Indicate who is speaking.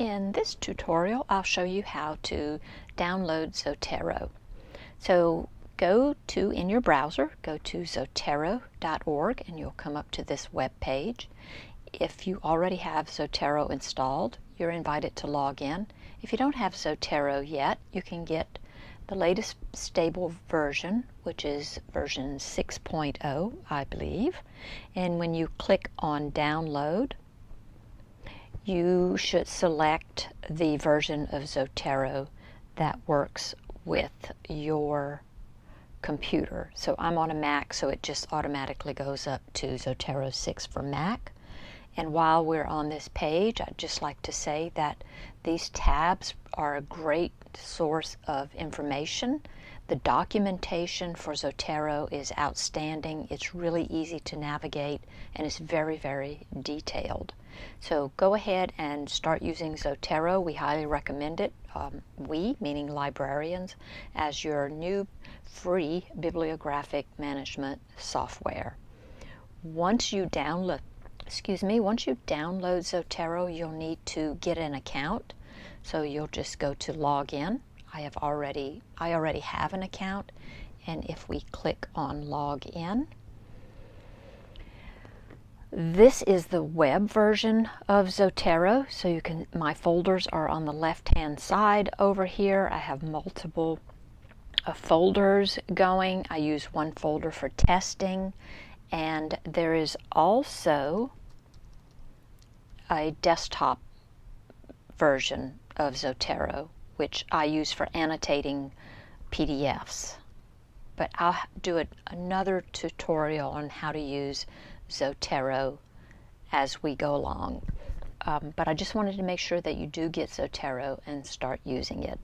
Speaker 1: In this tutorial, I'll show you how to download Zotero. So go to, in your browser, go to zotero.org and you'll come up to this web page. If you already have Zotero installed, you're invited to log in. If you don't have Zotero yet, you can get the latest stable version, which is version 6.0, I believe. And when you click on download, you should select the version of Zotero that works with your computer. So I'm on a Mac, so it just automatically goes up to Zotero 6 for Mac. And while we're on this page, I'd just like to say that these tabs are a great source of information. The documentation for Zotero is outstanding. It's really easy to navigate and it's very, very detailed. So go ahead and start using Zotero. We highly recommend it, we, meaning librarians, as your new free bibliographic management software. Once you download Zotero, you'll need to get an account. So you'll just go to login. I already have an account, and if we click on login, this is the web version of Zotero. So you can, my folders are on the left-hand side over here. I have multiple folders going. I use one folder for testing, and there is also a desktop version of Zotero, which I use for annotating PDFs. But I'll do another tutorial on how to use Zotero as we go along. But I just wanted to make sure that you do get Zotero and start using it.